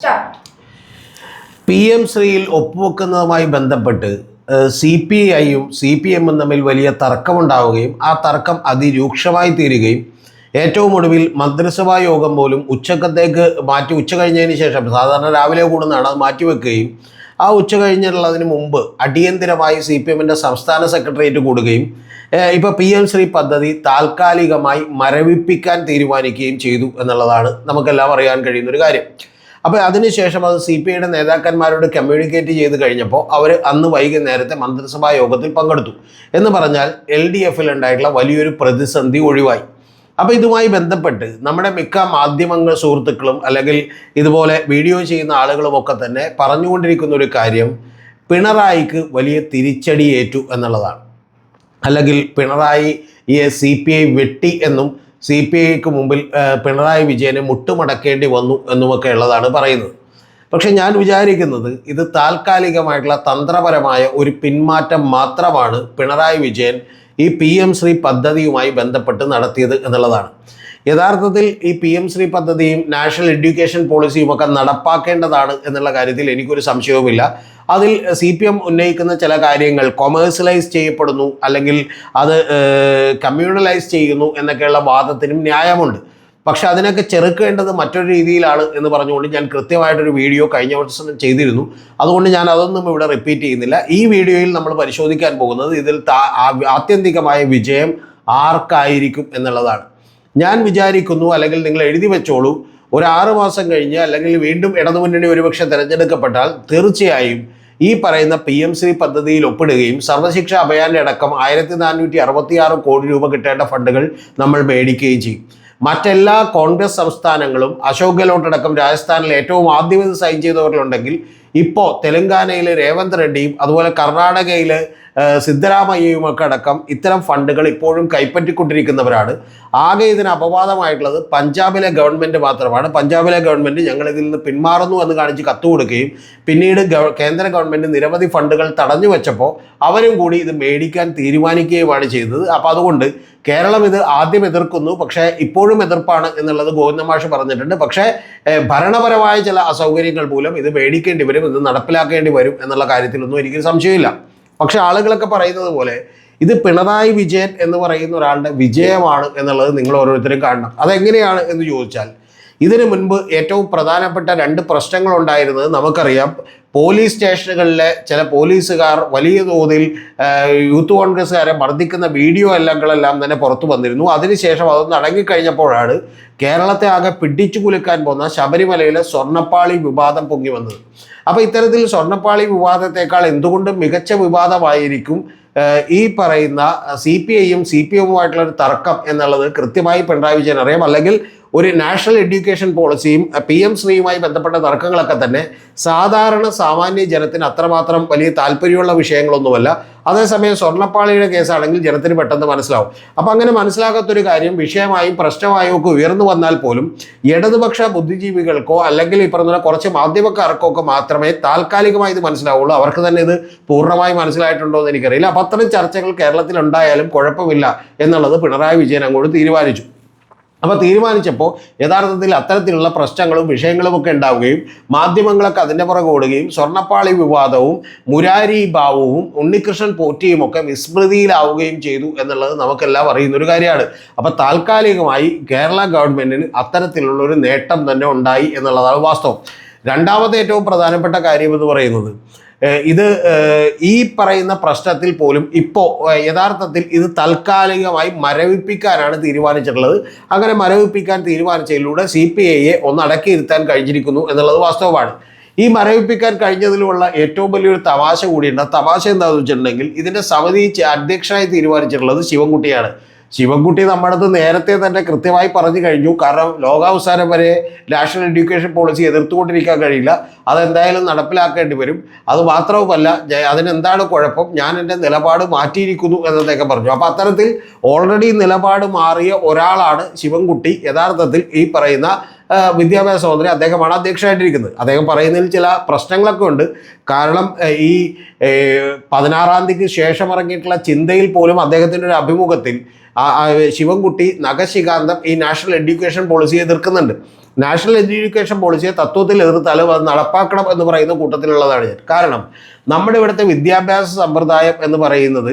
Start. PM ശ്രീയിൽ ഒപ്പുവെക്കുന്നതുമായി ബന്ധപ്പെട്ട് CPIയും CPMും തമ്മിൽ വലിയ തർക്കമുണ്ടാവുകയും ആ തർക്കം അതിരൂക്ഷമായി തീരുകയും ഏറ്റവും ഒടുവിൽ മന്ത്രിസഭാ യോഗം പോലും ഉച്ചക്കത്തേക്ക് ഉച്ച കഴിഞ്ഞതിന് ശേഷം സാധാരണ രാവിലെ കൂടുന്നതാണ് അത് മാറ്റിവെക്കുകയും ആ ഉച്ച കഴിഞ്ഞിട്ടുള്ളതിന് മുമ്പ് അടിയന്തിരമായി CPMൻ്റെ സംസ്ഥാന സെക്രട്ടേറിയറ്റ് കൂടുകയും ഇപ്പോൾ PM ശ്രീ പദ്ധതി താൽക്കാലികമായി മരവിപ്പിക്കാൻ തീരുമാനിക്കുകയും ചെയ്തു എന്നുള്ളതാണ് നമുക്കെല്ലാം അറിയാൻ കഴിയുന്നൊരു കാര്യം. അപ്പോൾ അതിനുശേഷം അത് CPIയുടെ നേതാക്കന്മാരോട് കമ്മ്യൂണിക്കേറ്റ് ചെയ്ത് കഴിഞ്ഞപ്പോൾ അവർ അന്ന് വൈകുന്നേരത്തെ മന്ത്രിസഭാ യോഗത്തിൽ പങ്കെടുത്തു എന്ന് പറഞ്ഞാൽ LDFൽ ഉണ്ടായിട്ടുള്ള വലിയൊരു പ്രതിസന്ധി ഒഴിവായി. അപ്പോൾ ഇതുമായി ബന്ധപ്പെട്ട് നമ്മുടെ മിക്ക മാധ്യമങ്ങൾ സുഹൃത്തുക്കളും അല്ലെങ്കിൽ ഇതുപോലെ വീഡിയോ ചെയ്യുന്ന ആളുകളുമൊക്കെ തന്നെ പറഞ്ഞുകൊണ്ടിരിക്കുന്ന ഒരു കാര്യം പിണറായിക്ക് വലിയ തിരിച്ചടിയേറ്റു എന്നുള്ളതാണ്. അല്ലെങ്കിൽ പിണറായി CPI വെട്ടി എന്നും CPIക്ക് മുമ്പിൽ പിണറായി വിജയനെ മുട്ടുമടക്കേണ്ടി വന്നു എന്നുമൊക്കെ ഉള്ളതാണ് പറയുന്നത്. പക്ഷെ ഞാൻ വിചാരിക്കുന്നത് ഇത് താൽക്കാലികമായിട്ടുള്ള തന്ത്രപരമായ ഒരു പിന്മാറ്റം മാത്രമാണ് പിണറായി വിജയൻ ഈ PM ശ്രീ പദ്ധതിയുമായി ബന്ധപ്പെട്ട് നടത്തിയത് എന്നുള്ളതാണ്. യഥാർത്ഥത്തിൽ ഈ PM ശ്രീ പദ്ധതിയും നാഷണൽ എഡ്യൂക്കേഷൻ പോളിസിയും ഒക്കെ നടപ്പാക്കേണ്ടതാണ് എന്നുള്ള കാര്യത്തിൽ എനിക്കൊരു സംശയവുമില്ല. അതിൽ CPM ഉന്നയിക്കുന്ന ചില കാര്യങ്ങൾ കൊമേഴ്സ്യലൈസ് ചെയ്യപ്പെടുന്നു അല്ലെങ്കിൽ അത് കമ്മ്യൂണലൈസ് ചെയ്യുന്നു എന്നൊക്കെയുള്ള വാദത്തിനും ന്യായമുണ്ട്. പക്ഷെ അതിനൊക്കെ ചെറുക്കേണ്ടത് മറ്റൊരു രീതിയിലാണ് എന്ന് പറഞ്ഞുകൊണ്ട് ഞാൻ കൃത്യമായിട്ടൊരു വീഡിയോ കഴിഞ്ഞ വർഷം ചെയ്തിരുന്നു. അതുകൊണ്ട് ഞാൻ അതൊന്നും ഇവിടെ റിപ്പീറ്റ് ചെയ്യുന്നില്ല. ഈ വീഡിയോയിൽ നമ്മൾ പരിശോധിക്കാൻ പോകുന്നത് ഇതിൽ ആത്യന്തികമായ വിജയം ആർക്കായിരിക്കും എന്നുള്ളതാണ്. ഞാൻ വിചാരിക്കുന്നു, അല്ലെങ്കിൽ നിങ്ങൾ എഴുതി വെച്ചോളൂ, ഒരു 6 മാസം കഴിഞ്ഞ് അല്ലെങ്കിൽ വീണ്ടും ഇടതുമുന്നണി ഒരുപക്ഷെ തിരഞ്ഞെടുക്കപ്പെട്ടാൽ തീർച്ചയായും ഈ പറയുന്ന PM ശ്രീ പദ്ധതിയിൽ ഒപ്പിടുകയും സർവശിക്ഷ അഭിയാൻ്റെ അടക്കം 1466 കോടി രൂപ കിട്ടേണ്ട ഫണ്ടുകൾ നമ്മൾ മേടിക്കുകയും ചെയ്യും. മറ്റെല്ലാ കോൺഗ്രസ് സംസ്ഥാനങ്ങളും അശോക് ഗെഹ്ലോട്ട് അടക്കം രാജസ്ഥാനിൽ ഏറ്റവും ആദ്യം ഇത് സൈൻ ചെയ്തവരിലുണ്ടെങ്കിൽ ഇപ്പോൾ തെലങ്കാനയിൽ രേവന്ത് റെഡ്ഡിയും അതുപോലെ കർണാടകയിൽ സിദ്ധരാമയ്യയുമൊക്കെ അടക്കം ഇത്തരം ഫണ്ടുകൾ ഇപ്പോഴും കൈപ്പറ്റിക്കൊണ്ടിരിക്കുന്നവരാണ്. ആകെ ഇതിന് അപവാദമായിട്ടുള്ളത് പഞ്ചാബിലെ ഗവൺമെൻറ് മാത്രമാണ്. പഞ്ചാബിലെ ഗവൺമെൻറ് ഞങ്ങളിതിൽ നിന്ന് പിന്മാറുന്നു എന്ന് കാണിച്ച് കത്ത് കൊടുക്കുകയും പിന്നീട് കേന്ദ്ര ഗവൺമെൻറ് നിരവധി ഫണ്ടുകൾ തടഞ്ഞു വെച്ചപ്പോൾ അവരും കൂടി ഇത് മേടിക്കാൻ തീരുമാനിക്കുകയുമാണ് ചെയ്തത്. അപ്പോൾ അതുകൊണ്ട് കേരളം ഇത് ആദ്യം എതിർക്കുന്നു, പക്ഷേ ഇപ്പോഴും എതിർപ്പാണ് എന്നുള്ളത് ഗോവിന്ദമാഷ് പറഞ്ഞിട്ടുണ്ട്. പക്ഷേ ഭരണപരമായ ചില അസൗകര്യങ്ങൾ മൂലം ഇത് മേടിക്കേണ്ടി വരും, ഇത് നടപ്പിലാക്കേണ്ടി വരും എന്നുള്ള കാര്യത്തിലൊന്നും എനിക്ക് സംശയമില്ല. പക്ഷെ ആളുകളൊക്കെ പറയുന്നത് പോലെ ഇത് പിണറായി വിജയൻ എന്ന് പറയുന്ന ഒരാളുടെ വിജയമാണ് എന്നുള്ളത് നിങ്ങൾ ഓരോരുത്തരും കാണണം. അതെങ്ങനെയാണ് എന്ന് ചോദിച്ചാൽ, ഇതിനു മുൻപ് ഏറ്റവും പ്രധാനപ്പെട്ട 2 പ്രശ്നങ്ങളുണ്ടായിരുന്നത് നമുക്കറിയാം. പോലീസ് സ്റ്റേഷനുകളിലെ ചില പോലീസുകാർ വലിയ തോതിൽ യൂത്ത് കോൺഗ്രസ്സുകാരെ മർദ്ദിക്കുന്ന വീഡിയോകളെല്ലാം തന്നെ പുറത്തു വന്നിരുന്നു. അതിനുശേഷം അതൊന്ന് അടങ്ങിക്കഴിഞ്ഞപ്പോഴാണ് കേരളത്തെ ആകെ പിടിച്ചു കുലുക്കാൻ പോകുന്ന ശബരിമലയിലെ സ്വർണ്ണപ്പാളി വിവാദം പൊങ്ങി വന്നത്. അപ്പോൾ ഇത്തരത്തിൽ സ്വർണ്ണപ്പാളി വിവാദത്തെക്കാൾ എന്തുകൊണ്ടും മികച്ച വിവാദമായിരിക്കും ഈ പറയുന്ന CPIയും CPMുമായിട്ടുള്ള ഒരു തർക്കം എന്നുള്ളത് കൃത്യമായി പിണറായി വിജയൻ അറിയാം. അല്ലെങ്കിൽ ഒരു നാഷണൽ എഡ്യൂക്കേഷൻ പോളിസിയും PM ശ്രീയുമായി ബന്ധപ്പെട്ട തർക്കങ്ങളൊക്കെ തന്നെ സാധാരണ സാമാന്യ ജനത്തിന് അത്രമാത്രം വലിയ താല്പര്യമുള്ള വിഷയങ്ങളൊന്നുമല്ല. അതേസമയം സ്വർണ്ണപ്പാളിയുടെ കേസാണെങ്കിൽ ജനത്തിന് പെട്ടെന്ന് മനസ്സിലാവും. അപ്പം അങ്ങനെ മനസ്സിലാകാത്തൊരു കാര്യം വിഷയമായും പ്രശ്നമായും ഒക്കെ ഉയർന്നു വന്നാൽ പോലും ഇടതുപക്ഷ ബുദ്ധിജീവികൾക്കോ അല്ലെങ്കിൽ ഈ പറഞ്ഞ കുറച്ച് മാധ്യമക്കാർക്കോ ഒക്കെ മാത്രമേ താൽക്കാലികമായി ഇത് മനസ്സിലാവുള്ളൂ. അവർക്ക് തന്നെ ഇത് പൂർണ്ണമായി മനസ്സിലായിട്ടുണ്ടോ എന്ന് എനിക്കറിയില്ല. അപ്പം അത്തരം ചർച്ചകൾ കേരളത്തിൽ ഉണ്ടായാലും കുഴപ്പമില്ല എന്നുള്ളത് പിണറായി വിജയൻ അങ്ങോട്ട് തീരുമാനിച്ചു. അപ്പോൾ തീരുമാനിച്ചപ്പോൾ യഥാർത്ഥത്തിൽ അത്തരത്തിലുള്ള പ്രശ്നങ്ങളും വിഷയങ്ങളും ഒക്കെ ഉണ്ടാവുകയും മാധ്യമങ്ങളൊക്കെ അതിൻ്റെ പുറകെ ഓടുകയും സ്വർണ്ണപ്പാളി വിവാദവും മുരാരി ബാവുവും ഉണ്ണികൃഷ്ണൻ പോറ്റിയും ഒക്കെ വിസ്മൃതിയിലാവുകയും ചെയ്തു എന്നുള്ളത് നമുക്കെല്ലാം അറിയുന്നൊരു കാര്യമാണ്. അപ്പോൾ താൽക്കാലികമായി കേരള ഗവൺമെൻറ്റിന് അത്തരത്തിലുള്ളൊരു നേട്ടം തന്നെ ഉണ്ടായി എന്നുള്ളതാണ് വാസ്തവം. രണ്ടാമത്തെ ഏറ്റവും പ്രധാനപ്പെട്ട കാര്യം എന്ന് പറയുന്നത് ഇത് ഈ പറയുന്ന പ്രശ്നത്തിൽ പോലും ഇപ്പോൾ യഥാർത്ഥത്തിൽ ഇത് താൽക്കാലികമായി മരവിപ്പിക്കാനാണ് തീരുമാനിച്ചിട്ടുള്ളത്. അങ്ങനെ മരവിപ്പിക്കാൻ തീരുമാനിച്ചതിലൂടെ CPIയെ ഒന്ന് അടക്കിയിരുത്താൻ കഴിഞ്ഞിരിക്കുന്നു എന്നുള്ളത് വാസ്തവമാണ്. ഈ മരവിപ്പിക്കാൻ കഴിഞ്ഞതിലുള്ള ഏറ്റവും വലിയൊരു തമാശ കൂടിയുണ്ട്. തമാശ എന്താണെന്ന് വെച്ചിട്ടുണ്ടെങ്കിൽ ഇതിൻ്റെ സമിതി അധ്യക്ഷനായി തീരുമാനിച്ചിട്ടുള്ളത് ശിവൻകുട്ടിയാണ്. ശിവൻകുട്ടി നമ്മുടെ അടുത്ത് നേരത്തെ തന്നെ കൃത്യമായി പറഞ്ഞു കഴിഞ്ഞു. കാരണം ലോകാവസാനം വരെ നാഷണൽ എഡ്യൂക്കേഷൻ പോളിസി എതിർത്തുകൊണ്ടിരിക്കാൻ കഴിയില്ല, അതെന്തായാലും നടപ്പിലാക്കേണ്ടി വരും. അതുമാത്രവുമല്ല, അതിനെന്താണ് കുഴപ്പം, ഞാൻ എൻ്റെ നിലപാട് മാറ്റിയിരിക്കുന്നു എന്നതൊക്കെ പറഞ്ഞു. അപ്പോൾ അത്തരത്തിൽ ഓൾറെഡി നിലപാട് മാറിയ ഒരാളാണ് ശിവൻകുട്ടി. യഥാർത്ഥത്തിൽ ഈ പറയുന്ന വിദ്യാഭ്യാസ മന്ത്രി അദ്ദേഹമാണ് അധ്യക്ഷനായിട്ടിരിക്കുന്നത്. അദ്ദേഹം പറയുന്നതിൽ ചില പ്രശ്നങ്ങളൊക്കെ ഉണ്ട്. കാരണം ഈ 16-ാം തീയതിക്ക് ശേഷം ഇറങ്ങിയിട്ടുള്ള ചിന്തയിൽ പോലും അദ്ദേഹത്തിൻ്റെ ഒരു അഭിമുഖത്തിൽ ശിവൻകുട്ടി നഖശികാന്തം ഈ നാഷണൽ എഡ്യൂക്കേഷൻ പോളിസി എതിർക്കുന്നുണ്ട്. നാഷണൽ എഡ്യൂക്കേഷൻ പോളിസിയെ തത്വത്തിൽ എതിർത്താലും അത് നടപ്പാക്കണം എന്ന് പറയുന്ന കൂട്ടത്തിലുള്ളതാണ് ഞാൻ. കാരണം നമ്മുടെ ഇവിടുത്തെ വിദ്യാഭ്യാസ സമ്പ്രദായം എന്ന് പറയുന്നത്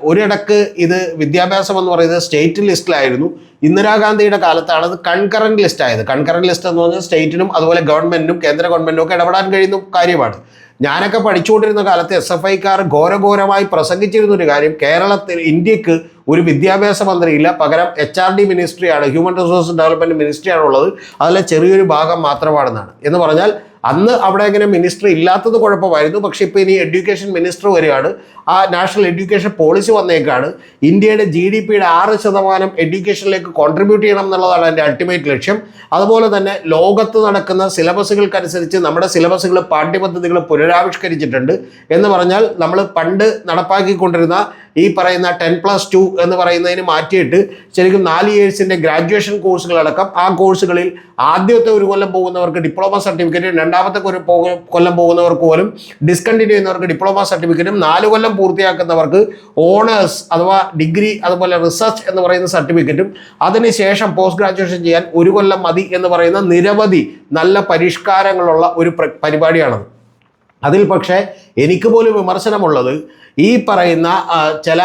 ഒരിടക്ക് ഇത് വിദ്യാഭ്യാസം എന്ന് പറയുന്നത് സ്റ്റേറ്റ് ലിസ്റ്റിലായിരുന്നു. ഇന്ദിരാഗാന്ധിയുടെ കാലത്താണ് അത് കൺകറന്റ് ലിസ്റ്റ് ആയത്. കൺകറന്റ് ലിസ്റ്റ് എന്ന് പറഞ്ഞാൽ സ്റ്റേറ്റിനും അതുപോലെ ഗവൺമെന്റിനും കേന്ദ്ര ഗവൺമെന്റിനും ഒക്കെ ഇടപെടാൻ കഴിയുന്ന കാര്യമാണ്. ഞാനൊക്കെ പഠിച്ചുകൊണ്ടിരുന്ന കാലത്ത് SFIക്കാർ ഘോരഘോരമായി പ്രസംഗിച്ചിരുന്നൊരു കാര്യം, കേരളത്തിൽ ഇന്ത്യക്ക് ഒരു വിദ്യാഭ്യാസ മന്ത്രിയില്ല, പകരം HRD മിനിസ്ട്രിയാണ്, ഹ്യൂമൻ റിസോഴ്സ് ഡെവലപ്മെൻറ്റ് മിനിസ്ട്രിയാണുള്ളത്, അതിലെ ചെറിയൊരു ഭാഗം മാത്രമാണെന്നാണ്. എന്ന് പറഞ്ഞാൽ അന്ന് അവിടെ ഇങ്ങനെ മിനിസ്റ്റർ ഇല്ലാത്തത് കുഴപ്പമായിരുന്നു. പക്ഷെ ഇപ്പോൾ ഇനി എഡ്യൂക്കേഷൻ മിനിസ്റ്റർ വരികയാണ്, ആ നാഷണൽ എഡ്യൂക്കേഷൻ പോളിസി വന്നേക്കാണ്. ഇന്ത്യയുടെ GDPയുടെ 6% എഡ്യൂക്കേഷനിലേക്ക് കോൺട്രിബ്യൂട്ട് ചെയ്യണം എന്നുള്ളതാണ് എൻ്റെ അൾട്ടിമേറ്റ് ലക്ഷ്യം. അതുപോലെ തന്നെ ലോകത്ത് നടക്കുന്ന സിലബസുകൾക്കനുസരിച്ച് നമ്മുടെ സിലബസുകൾ, പാഠ്യപദ്ധതികൾ പുനരാവിഷ്കരിച്ചിട്ടുണ്ട്. എന്ന് പറഞ്ഞാൽ നമ്മൾ പണ്ട് നടപ്പാക്കിക്കൊണ്ടിരുന്ന ഈ പറയുന്ന 10+2 എന്ന് പറയുന്നതിന് മാറ്റിയിട്ട് ശരിക്കും 4 ഇയേഴ്സിൻ്റെ ഗ്രാജുവേഷൻ കോഴ്സുകളടക്കം ആ കോഴ്സുകളിൽ ആദ്യത്തെ ഒരു കൊല്ലം പോകുന്നവർക്ക് ഡിപ്ലോമ സർട്ടിഫിക്കറ്റും, രണ്ടാമത്തെ കൊല്ലം പോകുന്നവർക്ക് പോലും ഡിസ്കണ്ടിന്യൂ ചെയ്യുന്നവർക്ക് ഡിപ്ലോമ സർട്ടിഫിക്കറ്റും, 4 കൊല്ലം പൂർത്തിയാക്കുന്നവർക്ക് ഓണേഴ്സ് അഥവാ ഡിഗ്രി അതുപോലെ റിസർച്ച് എന്ന് പറയുന്ന സർട്ടിഫിക്കറ്റും, അതിനുശേഷം പോസ്റ്റ് ഗ്രാജുവേഷൻ ചെയ്യാൻ 1 കൊല്ലം മതി എന്ന് പറയുന്ന നിരവധി നല്ല പരിഷ്കാരങ്ങളുള്ള ഒരു പരിപാടിയാണത്. അതിൽ പക്ഷേ എനിക്ക് പോലും വിമർശനമുള്ളത് ഈ പറയുന്ന ചില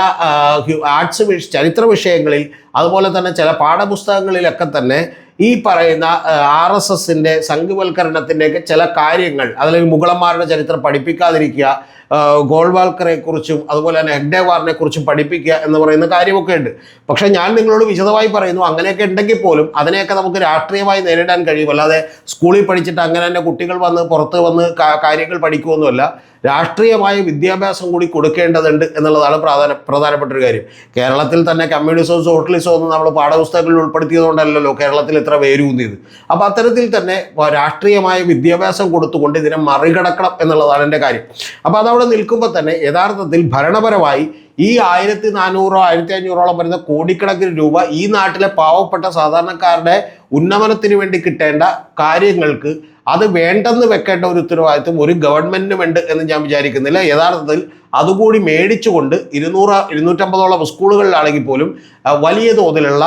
ആർട്സ് ചരിത്ര വിഷയങ്ങളിൽ അതുപോലെ തന്നെ ചില പാഠപുസ്തകങ്ങളിലൊക്കെ തന്നെ ഈ പറയുന്ന RSSൻ്റെ സംഘവൽക്കരണത്തിൻ്റെയൊക്കെ ചില കാര്യങ്ങൾ, അതിൽ മുഗളന്മാരുടെ ചരിത്രം പഠിപ്പിക്കാതിരിക്കുക, ഗോൾവാൾക്കറെ കുറിച്ചും അതുപോലെ തന്നെ ഹെഗ്ഡേവാറിനെ കുറിച്ചും പഠിപ്പിക്കുക എന്ന് പറയുന്ന കാര്യമൊക്കെ ഉണ്ട്. പക്ഷേ ഞാൻ നിങ്ങളോട് വിശദമായി പറയുന്നു, അങ്ങനെയൊക്കെ ഉണ്ടെങ്കിൽ പോലും അതിനെയൊക്കെ നമുക്ക് രാഷ്ട്രീയമായി നേരിടാൻ കഴിയും. അല്ലാതെ സ്കൂളിൽ പഠിച്ചിട്ട് അങ്ങനെ തന്നെ കുട്ടികൾ വന്ന് പുറത്ത് വന്ന് കാര്യങ്ങൾ പഠിക്കുമൊന്നുമല്ല. രാഷ്ട്രീയമായ വിദ്യാഭ്യാസം കൂടി കൊടുക്കേണ്ടതുണ്ട് എന്നുള്ളതാണ് പ്രധാനപ്പെട്ടൊരു കാര്യം. കേരളത്തിൽ തന്നെ കമ്മ്യൂണിസവും സോഷ്യലിസവും ഒന്നും നമ്മൾ പാഠപുസ്തകങ്ങളിൽ ഉൾപ്പെടുത്തിയതുകൊണ്ടല്ലോ കേരളത്തിൽ ഇത്ര വേരൂന്നിയത്. അപ്പോൾ അത്തരത്തിൽ തന്നെ രാഷ്ട്രീയമായ വിദ്യാഭ്യാസം കൊടുത്തുകൊണ്ട് ഇതിനെ മറികടക്കണം എന്നുള്ളതാണ് എൻ്റെ കാര്യം. അപ്പോൾ അതവിടെ നിൽക്കുമ്പോൾ തന്നെ യഥാർത്ഥത്തിൽ ഭരണപരമായി ഈ 1400 1500 വരുന്ന കോടിക്കണക്കിന് രൂപ ഈ നാട്ടിലെ പാവപ്പെട്ട സാധാരണക്കാരുടെ ഉന്നമനത്തിന് വേണ്ടി കിട്ടേണ്ട കാര്യങ്ങൾക്ക് അത് വേണ്ടെന്ന് വെക്കേണ്ട ഒരു ഉത്തരവാദിത്വം ഒരു ഗവൺമെൻറ്റിനുമുണ്ട് എന്ന് ഞാൻ വിചാരിക്കുന്നില്ല. യഥാർത്ഥത്തിൽ അതുകൂടി മേടിച്ചുകൊണ്ട് 200-250 സ്കൂളുകളിലാണെങ്കിൽ പോലും വലിയ തോതിലുള്ള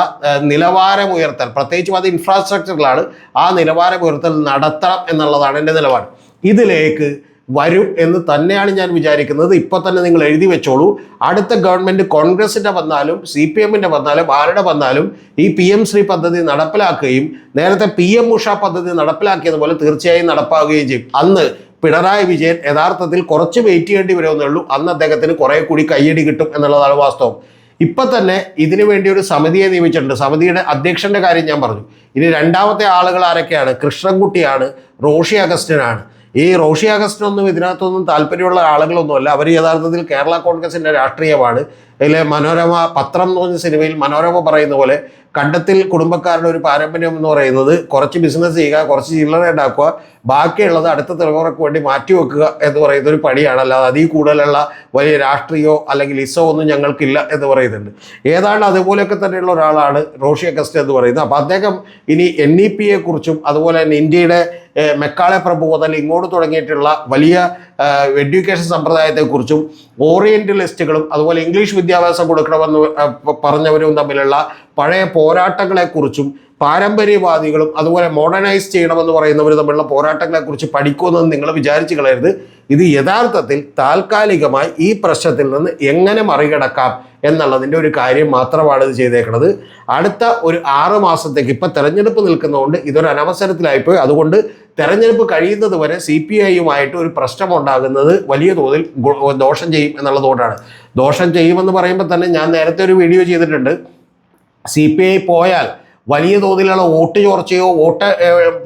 നിലവാരം ഉയർത്തൽ, പ്രത്യേകിച്ചും അത് ഇൻഫ്രാസ്ട്രക്ചറിലാണ്, ആ നിലവാരം ഉയർത്തൽ നടത്തണം എന്നുള്ളതാണ് എൻ്റെ നിലപാട്. ഇതിലേക്ക് വരും എന്ന് തന്നെയാണ് ഞാൻ വിചാരിക്കുന്നത്. ഇപ്പോൾ തന്നെ നിങ്ങൾ എഴുതി വെച്ചോളൂ, അടുത്ത ഗവൺമെൻറ് കോൺഗ്രസിൻ്റെ വന്നാലും CPMൻ്റെ വന്നാലും ആരുടെ വന്നാലും ഈ PM ശ്രീ പദ്ധതി നടപ്പിലാക്കുകയും നേരത്തെ PM ഉഷ പദ്ധതി നടപ്പിലാക്കിയതുപോലെ തീർച്ചയായും നടപ്പാക്കുകയും ചെയ്യും. അന്ന് പിണറായി വിജയൻ യഥാർത്ഥത്തിൽ കുറച്ച് വെയിറ്റ് ചെയ്യേണ്ടി വരുമെന്നേ ഉള്ളൂ. അന്ന് അദ്ദേഹത്തിന് കുറേ കൂടി കയ്യടി കിട്ടും എന്നുള്ളതാണ് വാസ്തവം. ഇപ്പം തന്നെ ഇതിനു വേണ്ടി ഒരു സമിതിയെ നിയമിച്ചിട്ടുണ്ട്. സമിതിയുടെ അധ്യക്ഷൻ്റെ കാര്യം ഞാൻ പറഞ്ഞു. ഇനി രണ്ടാമത്തെ ആളുകൾ ആരൊക്കെയാണ്? കൃഷ്ണൻകുട്ടിയാണ്, റോഷി അഗസ്റ്റിനാണ്. ഈ റോഷി അഗസ്റ്റിനൊന്നും ഇതിനകത്തൊന്നും താല്പര്യമുള്ള ആളുകളൊന്നുമല്ല. അവർ യഥാർത്ഥത്തിൽ കേരള കോൺഗ്രസിൻ്റെ രാഷ്ട്രീയമാണ്. അതിലെ മനോരമ പത്രം എന്ന് പറഞ്ഞ സിനിമയിൽ മനോരമ പറയുന്ന പോലെ കണ്ടത്തിൽ കുടുംബക്കാരുടെ ഒരു പാരമ്പര്യം എന്ന് പറയുന്നത് കുറച്ച് ബിസിനസ് ചെയ്യുക, കുറച്ച് ചില്ലറ ഉണ്ടാക്കുക, ബാക്കിയുള്ളത് അടുത്ത തലമുറയ്ക്ക് വേണ്ടി മാറ്റിവെക്കുക എന്ന് പറയുന്ന ഒരു പണിയാണ്. അല്ലാതെ അതിൽ കൂടുതലുള്ള വലിയ രാഷ്ട്രീയമോ അല്ലെങ്കിൽ ഇസോ ഒന്നും ഞങ്ങൾക്കില്ല എന്ന് പറയുന്നുണ്ട്. ഏതാണ്ട് അതുപോലെയൊക്കെ തന്നെയുള്ള ഒരാളാണ് റോഷി അഗസ്റ്റ് എന്ന് പറയുന്നത്. അപ്പോൾ അദ്ദേഹം ഇനി NEPയെ കുറിച്ചും അതുപോലെ തന്നെ ഇന്ത്യയുടെ മെക്കാളെ പ്രഭു മുതൽ ഇങ്ങോട്ട് തുടങ്ങിയിട്ടുള്ള വലിയ എഡ്യൂക്കേഷൻ സമ്പ്രദായത്തെക്കുറിച്ചും ഓറിയന്റലിസ്റ്റുകളും അതുപോലെ ഇംഗ്ലീഷ് വിദ്യാഭ്യാസം കൊടുക്കണമെന്ന് പറഞ്ഞവരും തമ്മിലുള്ള പഴയ പോരാട്ടങ്ങളെക്കുറിച്ചും പാരമ്പര്യവാദികളും അതുപോലെ മോഡേണൈസ് ചെയ്യണമെന്ന് പറയുന്നവർ തമ്മിലുള്ള പോരാട്ടങ്ങളെക്കുറിച്ച് പഠിക്കുമെന്ന് നിങ്ങൾ വിചാരിച്ചു കളയരുത്. ഇത് യഥാർത്ഥത്തിൽ താൽക്കാലികമായി ഈ പ്രശ്നത്തിൽ നിന്ന് എങ്ങനെ മറികടക്കാം എന്നുള്ളതിൻ്റെ ഒരു കാര്യം മാത്രമാണ് ഇത് ചെയ്തേക്കുന്നത്. അടുത്ത ഒരു 6 മാസത്തേക്ക്, ഇപ്പം തെരഞ്ഞെടുപ്പ് നിൽക്കുന്നതുകൊണ്ട് ഇതൊരു അനവസരത്തിലായിപ്പോയി. അതുകൊണ്ട് തെരഞ്ഞെടുപ്പ് കഴിയുന്നത് വരെ CPIയുമായിട്ട് ഒരു പ്രശ്നമുണ്ടാകുന്നത് വലിയ തോതിൽ ദോഷം ചെയ്യും എന്നുള്ളതുകൊണ്ടാണ്. ദോഷം ചെയ്യുമെന്ന് പറയുമ്പോൾ തന്നെ ഞാൻ നേരത്തെ ഒരു വീഡിയോ ചെയ്തിട്ടുണ്ട്. CPI പോയാൽ വലിയ തോതിലുള്ള വോട്ട് ചോർച്ചയോ വോട്ട്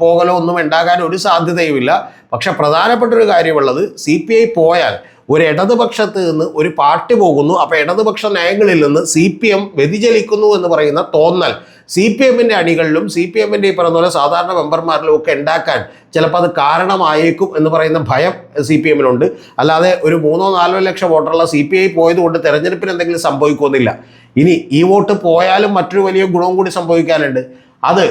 പോകലോ ഒന്നും ഉണ്ടാകാൻ ഒരു സാധ്യതയുമില്ല. പക്ഷെ പ്രധാനപ്പെട്ടൊരു കാര്യമുള്ളത്, CPI പോയാൽ ഒരു ഇടതുപക്ഷത്ത് നിന്ന് ഒരു പാർട്ടി പോകുന്നു, അപ്പോൾ ഇടതുപക്ഷ നയങ്ങളിൽ നിന്ന് CPM വ്യതിചലിക്കുന്നു എന്ന് പറയുന്ന തോന്നൽ CPMൻ്റെ അണികളിലും CPMൻ്റെ ഈ പറഞ്ഞ പോലെ സാധാരണ മെമ്പർമാരിലും ഒക്കെ ഉണ്ടാക്കാൻ ചിലപ്പോൾ അത് കാരണമായേക്കും എന്ന് പറയുന്ന ഭയം CPMനുണ്ട്. അല്ലാതെ ഒരു 3-4 ലക്ഷം വോട്ടുള്ള CPI പോയതുകൊണ്ട് തെരഞ്ഞെടുപ്പിന് എന്തെങ്കിലും സംഭവിക്കുന്നില്ല. ഇനി ഈ വോട്ട് പോയാലും മറ്റൊരു വലിയ ഗുണവും കൂടി സംഭവിക്കാനുണ്ട്. അത്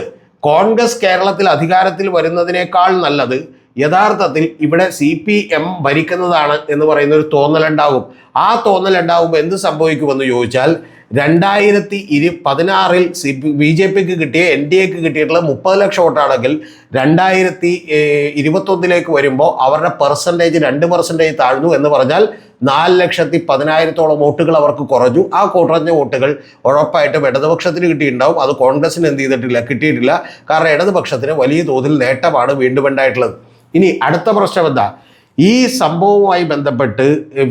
കോൺഗ്രസ് കേരളത്തിൽ അധികാരത്തിൽ വരുന്നതിനേക്കാൾ നല്ലത് യഥാർത്ഥത്തിൽ ഇവിടെ CPM ഭരിക്കുന്നതാണ് എന്ന് പറയുന്ന ഒരു തോന്നലുണ്ടാകും. ആ തോന്നലുണ്ടാകുമ്പോൾ എന്ത് സംഭവിക്കുമെന്ന് ചോദിച്ചാൽ 2016 BJP കിട്ടിയ NDAക്ക് കിട്ടിയിട്ടുള്ള 30 ലക്ഷം വോട്ടാണെങ്കിൽ 2021 വരുമ്പോൾ അവരുടെ പെർസെൻറ്റേജ് 2% താഴ്ന്നു എന്ന് പറഞ്ഞാൽ 4,10,000 വോട്ടുകൾ അവർക്ക് കുറഞ്ഞു. ആ കുറഞ്ഞ വോട്ടുകൾ ഉറപ്പായിട്ടും ഇടതുപക്ഷത്തിന് കിട്ടിയിട്ടുണ്ടാവും. അത് കോൺഗ്രസിന് കിട്ടിയിട്ടില്ല. കാരണം ഇടതുപക്ഷത്തിന് വലിയ തോതിൽ നേട്ടമാണ് വീണ്ടും ഉണ്ടായിട്ടുള്ളത്. ഇനി അടുത്ത പ്രശ്നം എന്താ? ഈ സംഭവവുമായി ബന്ധപ്പെട്ട്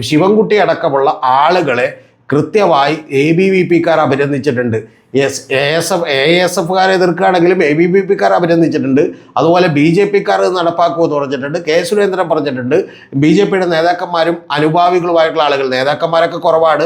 ശിവൻകുട്ടി അടക്കമുള്ള ആളുകളെ കൃത്യമായി ABVP-കാർ അഭിനന്ദിച്ചിട്ടുണ്ട്. ASFകാരെ എതിർക്കുകയാണെങ്കിലും ABVP-കാർ അഭിനന്ദിച്ചിട്ടുണ്ട്. അതുപോലെ BJP-കാർ നടപ്പാക്കുമെന്ന് പറഞ്ഞിട്ടുണ്ട്. K. സുരേന്ദ്രൻ പറഞ്ഞിട്ടുണ്ട്. BJP-യുടെ നേതാക്കന്മാരും അനുഭാവികളുമായിട്ടുള്ള ആളുകൾ, നേതാക്കന്മാരൊക്കെ കുറവാണ്,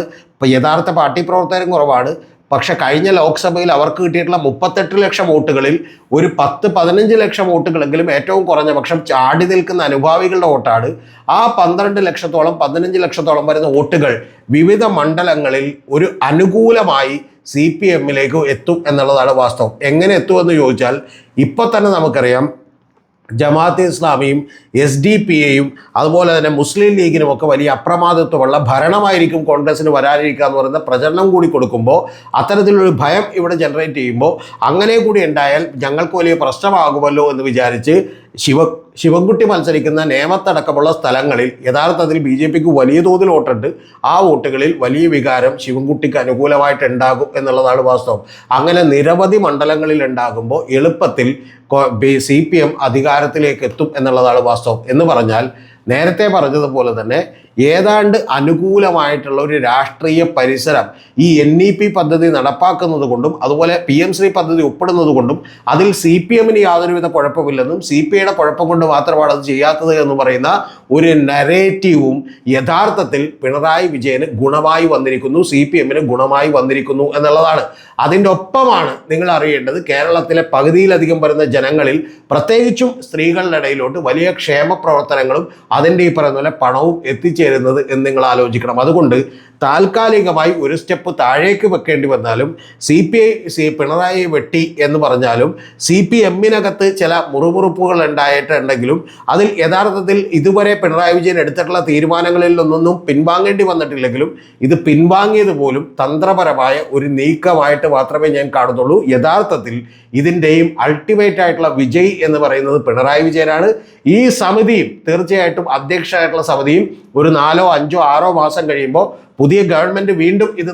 യഥാർത്ഥ പാർട്ടി പ്രവർത്തകരും കുറവാണ്. പക്ഷെ കഴിഞ്ഞ ലോക്സഭയിൽ അവർക്ക് കിട്ടിയിട്ടുള്ള 38 ലക്ഷം വോട്ടുകളിൽ ഒരു 10-15 ലക്ഷം വോട്ടുകളെങ്കിലും ഏറ്റവും കുറഞ്ഞ പക്ഷം ചാടി നിൽക്കുന്ന അനുഭാവികളുടെ വോട്ടാണ്. ആ 12 ലക്ഷത്തോളം 15 ലക്ഷത്തോളം വരുന്ന വോട്ടുകൾ വിവിധ മണ്ഡലങ്ങളിൽ ഒരു അനുകൂലമായി CPM-ലേക്ക് എത്തും എന്നുള്ളതാണ് വാസ്തവം. എങ്ങനെ എത്തുമെന്ന് ചോദിച്ചാൽ ഇപ്പോൾ തന്നെ നമുക്കറിയാം ജമാഅത്തെ ഇസ്ലാമിയും SDPA-യും അതുപോലെ തന്നെ മുസ്ലിം ലീഗിനും ഒക്കെ വലിയ അപ്രമാദിത്വമുള്ള ഭരണമായിരിക്കും കോൺഗ്രസിന് വരാനിരിക്കുക എന്ന് പറയുന്ന പ്രചരണം കൂടി കൊടുക്കുമ്പോൾ, അത്തരത്തിലൊരു ഭയം ഇവിടെ ജനറേറ്റ് ചെയ്യുമ്പോൾ, അങ്ങനെ കൂടി ഉണ്ടായാൽ ഞങ്ങൾക്ക് വലിയ പ്രശ്നമാകുമല്ലോ എന്ന് വിചാരിച്ച് ശിവൻകുട്ടി മത്സരിക്കുന്ന നേമത്തടക്കമുള്ള സ്ഥലങ്ങളിൽ യഥാർത്ഥത്തിൽ BJP-ക്ക് വലിയ തോതിൽ വോട്ടുണ്ട്. ആ വോട്ടുകളിൽ വലിയ വികാരം ശിവൻകുട്ടിക്ക് അനുകൂലമായിട്ട് ഉണ്ടാകും എന്നുള്ളതാണ് വാസ്തവം. അങ്ങനെ നിരവധി മണ്ഡലങ്ങളിൽ ഉണ്ടാകുമ്പോൾ എളുപ്പത്തിൽ CPM അധികാരത്തിലേക്ക് എത്തും എന്നുള്ളതാണ് വാസ്തവം. എന്ന് പറഞ്ഞാൽ നേരത്തെ പറഞ്ഞതുപോലെ തന്നെ ഏതാണ്ട് അനുകൂലമായിട്ടുള്ള ഒരു രാഷ്ട്രീയ പരിസരം ഈ NEP പദ്ധതി നടപ്പാക്കുന്നത് കൊണ്ടും അതുപോലെ PM-ശ്രീ പദ്ധതി ഒപ്പിടുന്നത് കൊണ്ടും അതിൽ CPM-ന് യാതൊരുവിധ കുഴപ്പമില്ലെന്നും CPI-യുടെ കുഴപ്പം കൊണ്ട് മാത്രമാണ് അത് ചെയ്യാത്തത് എന്ന് പറയുന്ന ഒരു നരേറ്റീവും യഥാർത്ഥത്തിൽ പിണറായി വിജയന് ഗുണമായി വന്നിരിക്കുന്നു, CPM-ന് ഗുണമായി വന്നിരിക്കുന്നു എന്നുള്ളതാണ്. അതിൻ്റെ ഒപ്പമാണ് നിങ്ങൾ അറിയേണ്ടത് കേരളത്തിലെ പകുതിയിലധികം വരുന്ന ജനങ്ങളിൽ പ്രത്യേകിച്ചും സ്ത്രീകളുടെ ഇടയിലോട്ട് വലിയ ക്ഷേമ പ്രവർത്തനങ്ങളും അതിൻ്റെ ഈ പറയുന്ന പോലെ പണവും എത്തിച്ചേരുന്നത് എന്ന് നിങ്ങൾ ആലോചിക്കണം. അതുകൊണ്ട് താൽക്കാലികമായി ഒരു സ്റ്റെപ്പ് താഴേക്ക് വെക്കേണ്ടി വന്നാലും CPI പിണറായി വെട്ടി എന്ന് പറഞ്ഞാലും CPM-നകത്ത് ചില മുറുമുറുപ്പുകൾ ഉണ്ടായിട്ടുണ്ടെങ്കിലും അതിൽ യഥാർത്ഥത്തിൽ ഇതുവരെ പിണറായി വിജയൻ എടുത്തിട്ടുള്ള തീരുമാനങ്ങളിൽ ഒന്നും പിൻവാങ്ങേണ്ടി വന്നിട്ടില്ലെങ്കിലും ഇത് പിൻവാങ്ങിയത് പോലും തന്ത്രപരമായ ഒരു നീക്കമായിട്ട് മാത്രമേ ഞാൻ കാണുന്നുള്ളൂ. യഥാർത്ഥത്തിൽ ഇതിൻ്റെയും അൾട്ടിമേറ്റ് ആയിട്ടുള്ള വിജയ് എന്ന് പറയുന്നത് പിണറായി വിജയനാണ്. ഈ സമിതിയും തീർച്ചയായിട്ടും അധ്യക്ഷനായിട്ടുള്ള സമിതിയും ഒരു 4, 5, 6 മാസം കഴിയുമ്പോൾ പുതിയ ഗവൺമെൻറ് വീണ്ടും ഇത്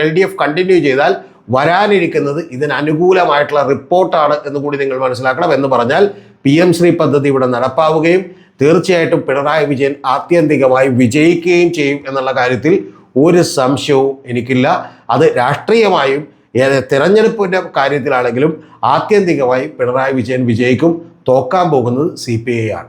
LDF കണ്ടിന്യൂ ചെയ്താൽ വരാനിരിക്കുന്നത് ഇതിന് അനുകൂലമായിട്ടുള്ള റിപ്പോർട്ടാണ് എന്ന് കൂടി നിങ്ങൾ മനസ്സിലാക്കണം. എന്ന് പറഞ്ഞാൽ PM-ശ്രീ പദ്ധതി ഇവിടെ നടപ്പാവുകയും തീർച്ചയായിട്ടും പിണറായി വിജയൻ ആത്യന്തികമായി വിജയിക്കുകയും ചെയ്യും എന്നുള്ള കാര്യത്തിൽ ഒരു സംശയവും എനിക്കില്ല. അത് രാഷ്ട്രീയമായും തിരഞ്ഞെടുപ്പിൻ്റെ കാര്യത്തിലാണെങ്കിലും ആത്യന്തികമായി പിണറായി വിജയൻ വിജയിക്കും. തോക്കാൻ പോകുന്നത് CPI ആണ്.